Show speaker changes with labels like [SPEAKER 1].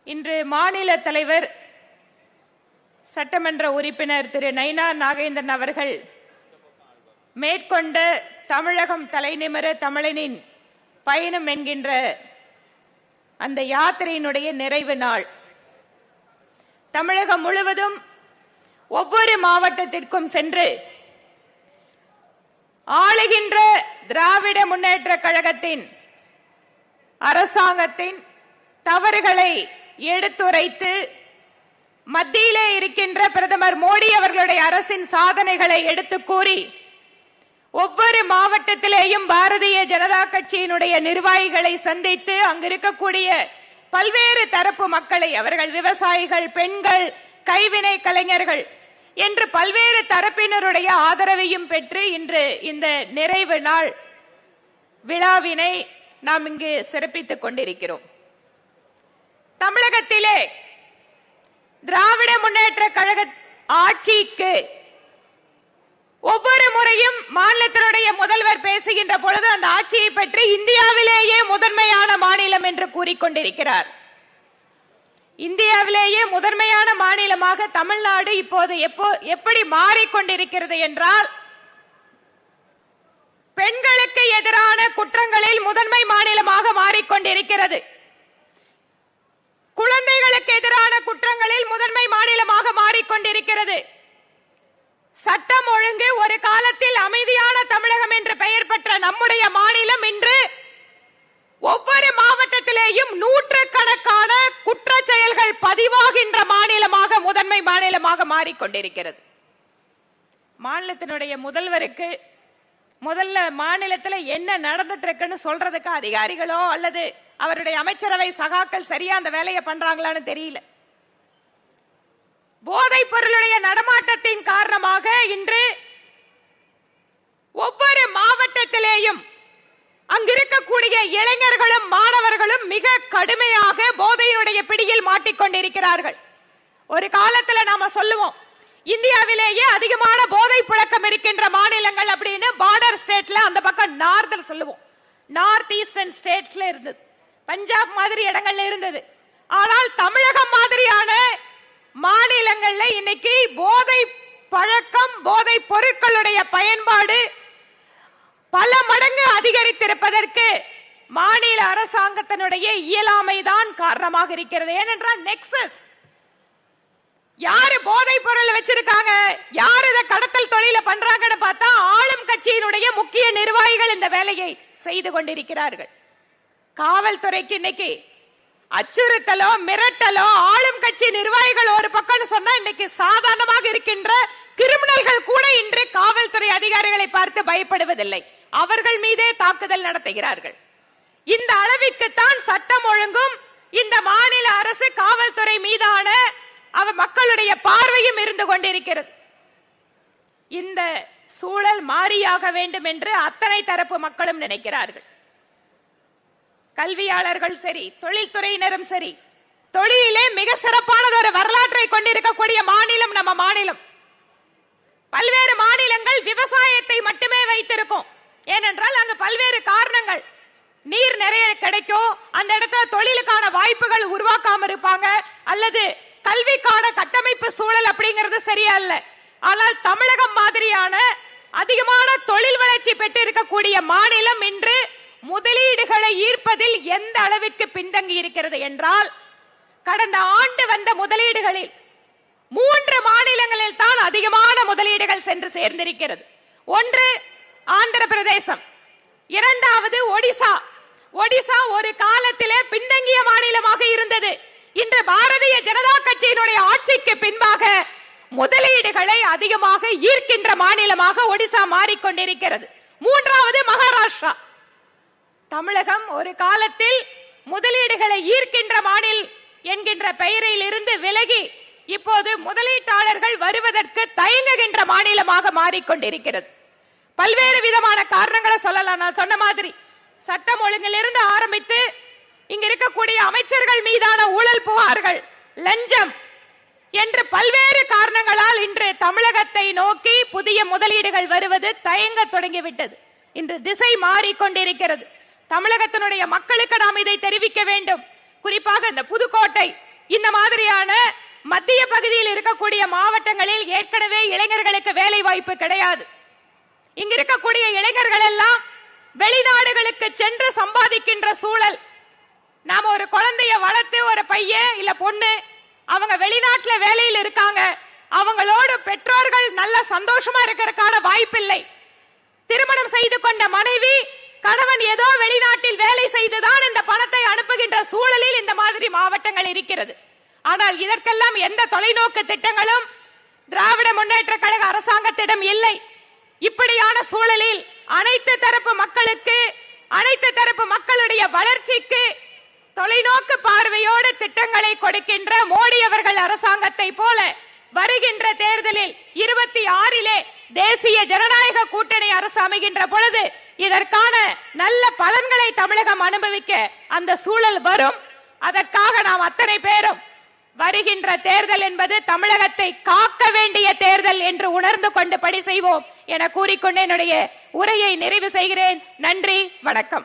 [SPEAKER 1] இன்று மாநில தலைவர் சட்டமன்ற உறுப்பினர் திரு நயினா நாகேந்திரன் அவர்கள் மேற்கொண்ட தமிழகம் தலைநிமிர தமிழனின் பயணம் என்கின்ற அந்த யாத்திரையினுடைய நிறைவு நாள். தமிழகம் முழுவதும் ஒவ்வொரு மாவட்டத்திற்கும் சென்று ஆளுகின்ற திராவிட முன்னேற்ற கழகத்தின் அரசாங்கத்தின் தவறுகளை எடுத்துரைத்து மத்தியிலே இருக்கின்ற பிரதமர் மோடி அவர்களுடைய அரசின் சாதனைகளை எடுத்து கூறி ஒவ்வொரு மாவட்டத்திலேயும் பாரதிய ஜனதா கட்சியினுடைய நிர்வாகிகளை சந்தித்து அங்கு இருக்கக்கூடிய பல்வேறு தரப்பு மக்களை, அவர்கள் விவசாயிகள், பெண்கள், கைவினை கலைஞர்கள் என்று பல்வேறு தரப்பினருடைய ஆதரவையும் பெற்று இன்று இந்த நிறைவு நாள் விழாவினை நாம் இங்கு சிறப்பித்துக் கொண்டிருக்கிறோம். தமிழகத்திலே திராவிட முன்னேற்ற கழக ஆட்சிக்கு ஒவ்வொரு முறையும் மாநிலத்தினுடைய முதல்வர் பேசுகின்ற பொழுது அந்த ஆட்சியை பற்றி இந்தியாவிலேயே முதன்மையான மாநிலம் என்று கூறிக்கொண்டிருக்கிறார். இந்தியாவிலேயே முதன்மையான மாநிலமாக தமிழ்நாடு இப்போது எப்படி மாறிக்கொண்டிருக்கிறது என்றால், பெண்களுக்கு எதிரான குற்றங்களில் முதன்மை மாநிலமாக மாறிக்கொண்டிருக்கிறது. குழந்தைகளுக்கு எதிரான குற்றங்களில் முதன்மை மாநிலமாக மாறிக்கொண்டிருக்கிறது. சட்டம் ஒழுங்கு ஒரு காலத்தில் அமைதியான தமிழகம் என்று பெயர் பெற்ற நம்முடைய மாநிலம் இன்று ஒவ்வொரு மாவட்டத்திலேயும் நூற்றுக்கணக்கான குற்ற செயல்கள் பதிவாகின்ற மாநிலமாக, முதன்மை மாநிலமாக மாறிக்கொண்டிருக்கிறது. மாநிலத்தினுடைய முதல்வருக்கு முதல்ல மாநிலத்தில் என்ன நடந்துட்டு இருக்குன்னு சொல்றதுக்கு அதிகாரிகளோ அல்லது அவருடைய அமைச்சரவை சகாக்கள் சரியா அந்த வேலையை பண்றாங்களான்னு தெரியல. போதைப் பொருளுடைய நடமாட்டத்தின் காரணமாக இன்று ஒவ்வொரு மாவட்டத்திலேயும் அங்கிருக்கக்கூடிய இளைஞர்களும் மாணவர்களும் மிக கடுமையாக போதையினுடைய பிடியில் மாட்டிக்கொண்டிருக்கிறார்கள். ஒரு காலத்துல நாம சொல்லுவோம், இந்தியாவிலேயே அதிகமான போதை புழக்கம் இருக்கின்ற மாநிலங்கள் அப்படின்னு பார்டர் ஸ்டேட்ல அந்த பக்கம் நார்தர் சொல்லுவோம், நார்த் ஈஸ்டர்ன் ஸ்டேட்ஸ்ல இருந்தது, பஞ்சாப் மாதிரி இடங்கள்ல இருந்தது. ஆனால் தமிழகம் மாதிரியான மாநிலங்கள்ல இன்னைக்கு போதை பழக்கம், போதை பொருட்களுடைய பயன்பாடு பல மடங்கு அதிகரித்திருப்பதற்கு மாநில அரசாங்கத்தினுடைய இயலாமைதான் காரணமாக இருக்கிறது. ஏனென்றால் நெக்ஸஸ், யாரு போதை பொருள் வச்சிருக்காங்க, யாரு இதை கடத்தல் தொழில பண்றாங்கன்னு பார்த்தா ஆளும் கட்சியினுடைய முக்கிய நிர்வாகிகள் இந்த வேலையை செய்து கொண்டிருக்கிறார்கள். காவல்துறைக்கு இன்னைக்கு அச்சுறுத்தலோ மிரட்டலோ ஆளும் கட்சி நிர்வாகிகள் ஒரு பக்கம் சொன்னா இன்னைக்கு சாதாரணமாக இருக்கின்ற கிரிமினல்கள் கூட இன்று காவல்துறை அதிகாரிகளை பார்த்து பயப்படுவதில்லை, அவர்கள் மீதே தாக்குதல் நடத்துகிறார்கள். இந்த அளவிற்குத்தான் சட்டம் ஒழுங்கும் இந்த மாநில அரசு காவல்துறை மீதான மக்களுடைய பார்வையும் இருந்து கொண்டிருக்கிறது. இந்த சூழல் மாறியாக வேண்டும் என்று அத்தனை தரப்பு மக்களும் நினைக்கிறார்கள். கல்வியாளர்கள் சரி, தொழில்துறையினரும் சரி, தொழிலே மிக சிறப்பானது ஒரு வரலாற்றை கொண்டிருக்கக்கூடிய மாநிலம் நம்ம மாநிலம். பல்வேறு மாநிலங்கள் விவசாயத்தை மட்டுமே வைத்திருக்கும். ஏனென்றால் அங்கு பல்வேறு காரணங்கள், நீர் நிறைய கிடைக்கும், அந்த இடத்துல தொழிலுக்கான வாய்ப்புகள் உருவாக்காம இருப்பாங்க, அல்லது கல்விக்கான கட்டமைப்பு சூழல் அப்படிங்கிறது சரியா இல்ல. ஆனால் தமிழகம் மாதிரியான அதிகமான தொழில் வளர்ச்சி பெற்றிருக்கக்கூடிய மாநிலம் இன்று முதலீடுகளை ஈர்ப்பதில் எந்த அளவிற்கு பின்தங்கி இருக்கிறது என்றால், கடந்த ஆண்டு வந்த முதலீடுகளில் 3 மாநிலங்களில் தான் அதிகமான முதலீடுகள் சென்று சேர்ந்திருக்கிறது. ஒன்று ஆந்திர பிரதேசம், இரண்டாவது ஒடிசா. ஒடிசா ஒரு காலத்திலே பின்தங்கிய மாநிலமாக இருந்தது. இன்று பாரதிய ஜனதா கட்சியினுடைய ஆட்சிக்கு பின்பாக முதலீடுகளை அதிகமாக ஈர்க்கின்ற மாநிலமாக ஒடிசா மாறிக்கொண்டிருக்கிறது. மூன்றாவது மகாராஷ்டிரா. தமிழகம் ஒரு காலத்தில் முதலீடுகளை ஈர்க்கின்ற மாநிலம் என்கின்ற பெயரில் இருந்து விலகி இப்போது முதலீட்டாளர்கள் வருவதற்கு தயங்குகின்ற மாநிலமாக மாறிக்கொண்டிருக்கிறது. பல்வேறு விதமான காரணங்களை சொல்லலாம். நான் சொன்ன மாதிரி சட்டம் ஒழுங்கிலிருந்து ஆரம்பித்து இங்க இருக்கக்கூடிய அமைச்சர்கள் மீதான ஊழல் புகார்கள், லஞ்சம் என்று பல்வேறு காரணங்களால் இன்று தமிழகத்தை நோக்கி புதிய முதலீடுகள் வருவது தயங்க தொடங்கிவிட்டது. இன்று திசை மாறிக்கொண்டிருக்கிறது. தமிழகத்தினுடைய மக்களுக்கு நாம் இதை தெரிவிக்க வேண்டும். குறிப்பாக இந்த புதுக்கோட்டை இந்த மாதிரியான மத்திய பகுதியில் இருக்கக்கூடிய மாவட்டங்களில் ஏற்கனவே இளைஞர்களுக்கு வேலை வாய்ப்பு கிடையாது. இங்க இருக்கக்கூடிய இளைஞர்கள் எல்லாம் வெளிநாடுகளுக்கு சென்று சம்பாதிக்கின்ற சூழல். நாம ஒரு குழந்தைய வளர்த்து ஒரு பையன் இல்ல பொண்ணு அவங்க வெளிநாட்டுல வேலையில் இருக்காங்க, அவங்களோட பெற்றோர்கள் நல்ல சந்தோஷமா இருக்கிறதுக்கான வாய்ப்பில்லை. திருமணம் செய்து கொண்ட மனைவி கணவன் ஏதோ வெளிநாட்டில் வேலை செய்துதான் இந்த பணத்தை அனுப்புகின்ற சூழலில் இந்த மாதிரி மாவட்டங்கள் இருக்கிறது. ஆனால் இதற்கெல்லாம் எந்த தொலைநோக்கு திட்டங்களும் திராவிட முன்னேற்ற கழக அரசாங்கத்திடம் இல்லை. இப்படியான சூழலில் அனைத்து தரப்பு மக்களுக்கு, அனைத்து தரப்பு மக்களுடைய வளர்ச்சிக்கு தொலைநோக்கு பார்வையோடு திட்டங்களை கொடுக்கின்ற மோடி அவர்கள் அரசாங்கத்தை போல வருகின்ற தேர்தலில் 26 தேசிய ஜனநாயக கூட்டணி அரசு அமைகின்ற பொழுது இதற்கான நல்ல பலன்களை தமிழகம் அனுபவிக்க அந்த சூழல் வரும். அதற்காக நாம் அத்தனை பேரும் வருகின்ற தேர்தல் என்பது தமிழகத்தை காக்க வேண்டிய தேர்தல் என்று உணர்ந்து கொண்டு பணி செய்வோம் என கூறிக்கொண்டு என்னுடைய உரையை நிறைவு செய்கிறேன். நன்றி, வணக்கம்.